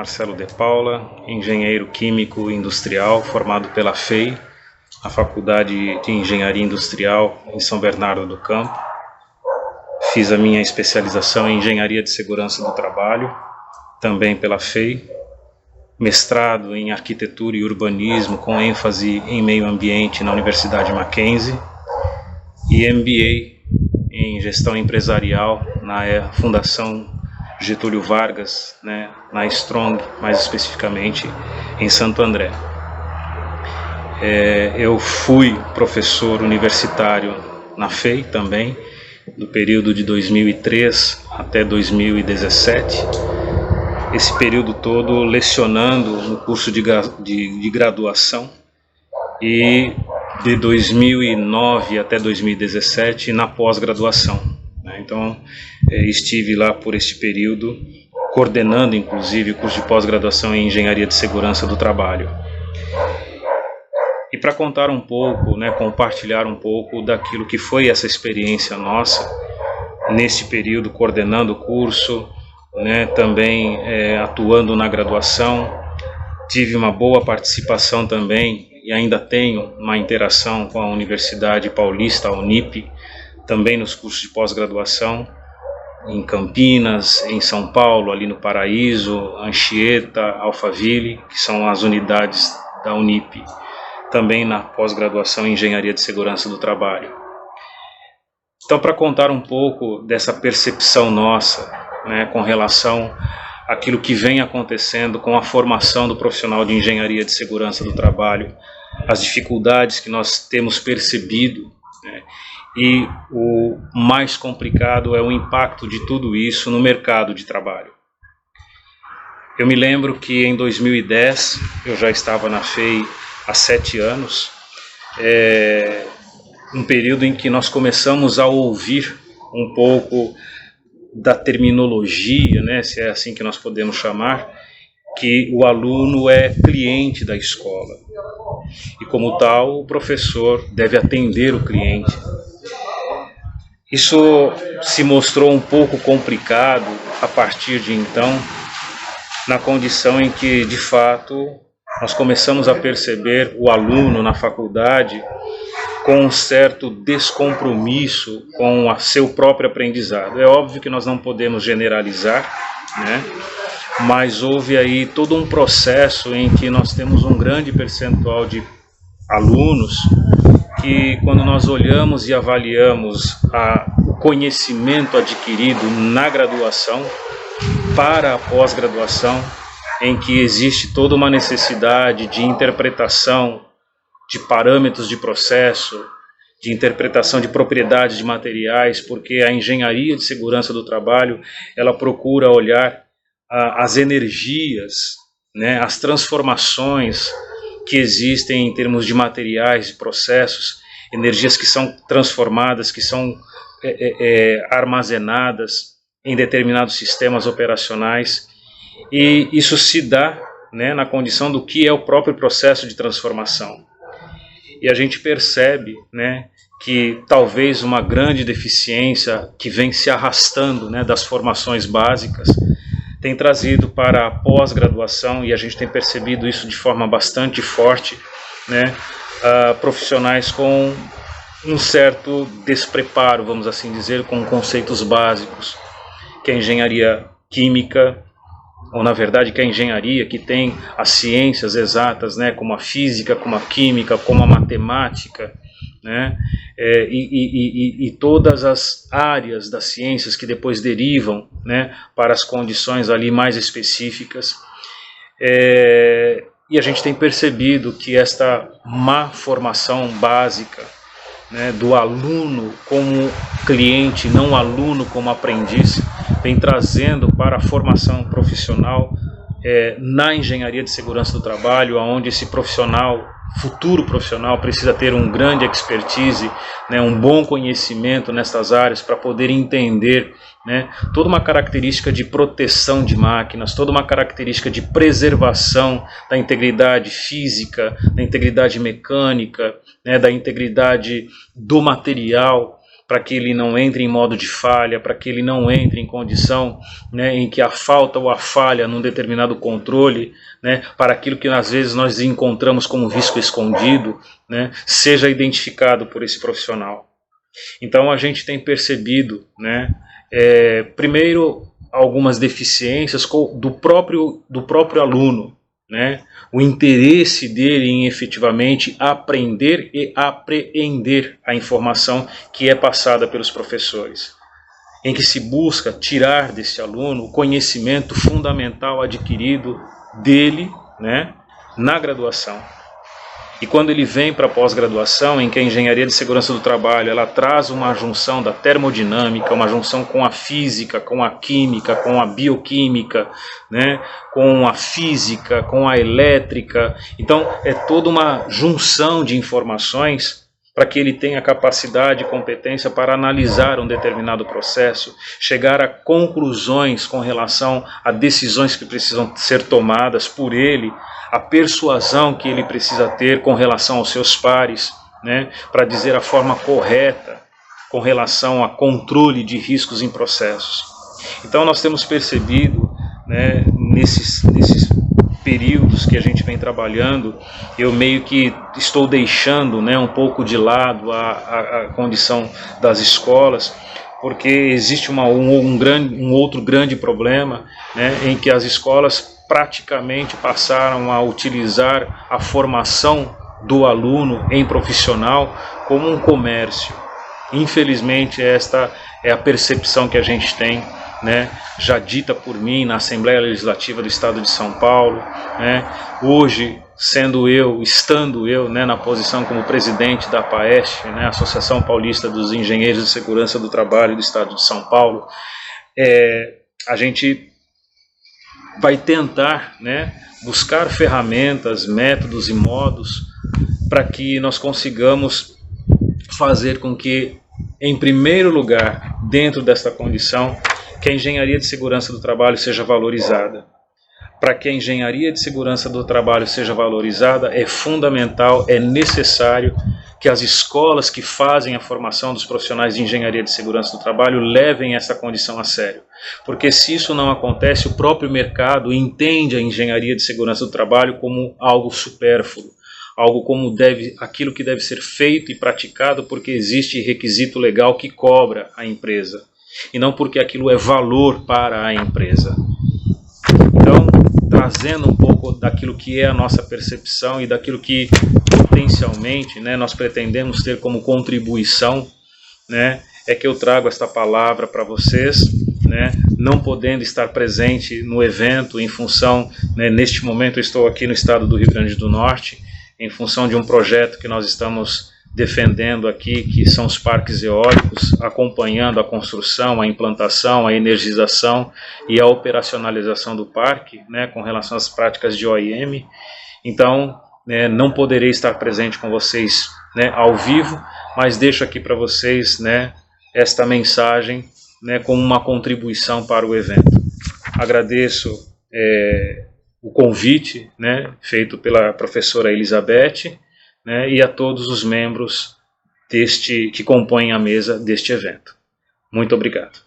Marcelo de Paula, engenheiro químico industrial, formado pela FEI, a Faculdade de Engenharia Industrial em São Bernardo do Campo. Fiz a minha especialização em Engenharia de Segurança do Trabalho, também pela FEI, mestrado em Arquitetura e Urbanismo, com ênfase em Meio Ambiente na Universidade Mackenzie, e MBA em Gestão Empresarial na Fundação Getúlio Vargas, na Strong, mais especificamente em Santo André. Eu fui professor universitário na FEI também, do período de 2003 até 2017. Esse período todo lecionando no curso de graduação, e de 2009 até 2017 na pós-graduação. Então, estive lá por este período, coordenando inclusive o curso de pós-graduação em Engenharia de Segurança do Trabalho. E para contar um pouco, compartilhar um pouco daquilo que foi essa experiência nossa, nesse período coordenando o curso, também atuando na graduação. Tive uma boa participação também, e ainda tenho uma interação com a Universidade Paulista, a Unip, também nos cursos de pós-graduação, em Campinas, em São Paulo, ali no Paraíso, Anchieta, Alphaville, que são as unidades da Unip, também na pós-graduação em Engenharia de Segurança do Trabalho. Então, para contar um pouco dessa percepção nossa, com relação àquilo que vem acontecendo com a formação do profissional de Engenharia de Segurança do Trabalho, as dificuldades que nós temos percebido, e o mais complicado é o impacto de tudo isso no mercado de trabalho. Eu me lembro que em 2010, eu já estava na FEI há 7 anos, um período em que nós começamos a ouvir um pouco da terminologia, se é assim que nós podemos chamar, que o aluno é cliente da escola. E como tal, o professor deve atender o cliente. Isso se mostrou um pouco complicado a partir de então, na condição em que, de fato, nós começamos a perceber o aluno na faculdade com um certo descompromisso com o seu próprio aprendizado. É óbvio que nós não podemos generalizar, mas houve aí todo um processo em que nós temos um grande percentual de alunos que, quando nós olhamos e avaliamos o conhecimento adquirido na graduação para a pós-graduação, em que existe toda uma necessidade de interpretação de parâmetros de processo, de interpretação de propriedades de materiais, porque a engenharia de segurança do trabalho, ela procura olhar as energias, as transformações que existem em termos de materiais e processos, energias que são transformadas, que são armazenadas em determinados sistemas operacionais, e isso se dá na condição do que é o próprio processo de transformação. E a gente percebe que talvez uma grande deficiência que vem se arrastando das formações básicas tem trazido para a pós-graduação, e a gente tem percebido isso de forma bastante forte, profissionais com um certo despreparo, vamos assim dizer, com conceitos básicos, que a engenharia química, ou na verdade que a engenharia que tem as ciências exatas, como a física, como a química, como a matemática, e todas as áreas das ciências que depois derivam para as condições ali mais específicas. E a gente tem percebido que esta má formação básica do aluno como cliente, não aluno como aprendiz, vem trazendo para a formação profissional na engenharia de segurança do trabalho, onde esse profissional, futuro profissional, precisa ter um grande expertise, um bom conhecimento nestas áreas para poder entender toda uma característica de proteção de máquinas, toda uma característica de preservação da integridade física, da integridade mecânica, da integridade do material, para que ele não entre em modo de falha, para que ele não entre em condição, né, em que a falta ou a falha num determinado controle, né, para aquilo que às vezes nós encontramos como risco escondido, né, seja identificado por esse profissional. Então a gente tem percebido, né, primeiro, algumas deficiências do próprio aluno, né, o interesse dele em efetivamente aprender e apreender a informação que é passada pelos professores, em que se busca tirar desse aluno o conhecimento fundamental adquirido dele, né, na graduação. E quando ele vem para a pós-graduação, em que a engenharia de segurança do trabalho ela traz uma junção da termodinâmica, uma junção com a física, com a química, com a bioquímica, né, com a física, com a elétrica. Então é toda uma junção de informações para que ele tenha capacidade e competência para analisar um determinado processo, chegar a conclusões com relação a decisões que precisam ser tomadas por ele, a persuasão que ele precisa ter com relação aos seus pares, né, para dizer a forma correta com relação a controle de riscos em processos. Então nós temos percebido, né, nesses períodos que a gente vem trabalhando, eu meio que estou deixando, né, um pouco de lado a condição das escolas, porque existe um outro grande problema, né, em que as escolas praticamente passaram a utilizar a formação do aluno em profissional como um comércio. Infelizmente esta é a percepção que a gente tem, né, já dita por mim na Assembleia Legislativa do Estado de São Paulo, né, hoje estando eu, né, na posição como presidente da APAEST, né, Associação Paulista dos Engenheiros de Segurança do Trabalho do Estado de São Paulo, a gente vai tentar, né, buscar ferramentas, métodos e modos para que nós consigamos fazer com que, em primeiro lugar, dentro desta condição, que a engenharia de segurança do trabalho seja valorizada. Para que a engenharia de segurança do trabalho seja valorizada, é fundamental, é necessário que as escolas que fazem a formação dos profissionais de engenharia de segurança do trabalho levem essa condição a sério. Porque se isso não acontece, o próprio mercado entende a engenharia de segurança do trabalho como algo supérfluo, algo como aquilo que deve ser feito e praticado porque existe requisito legal que cobra a empresa, e não porque aquilo é valor para a empresa. Então, trazendo um pouco daquilo que é a nossa percepção e daquilo que potencialmente, né, nós pretendemos ter como contribuição, né, é que eu trago esta palavra para vocês, né, não podendo estar presente no evento em função, né, neste momento eu estou aqui no estado do Rio Grande do Norte, em função de um projeto que nós estamos defendendo aqui, que são os parques eólicos, acompanhando a construção, a implantação, a energização e a operacionalização do parque, né, com relação às práticas de OIM. Então, né, não poderei estar presente com vocês, né, ao vivo, mas deixo aqui para vocês, né, esta mensagem, né, como uma contribuição para o evento. Agradeço o convite, né, feito pela professora Elizabeth, né, e a todos os membros que compõem a mesa deste evento. Muito obrigado.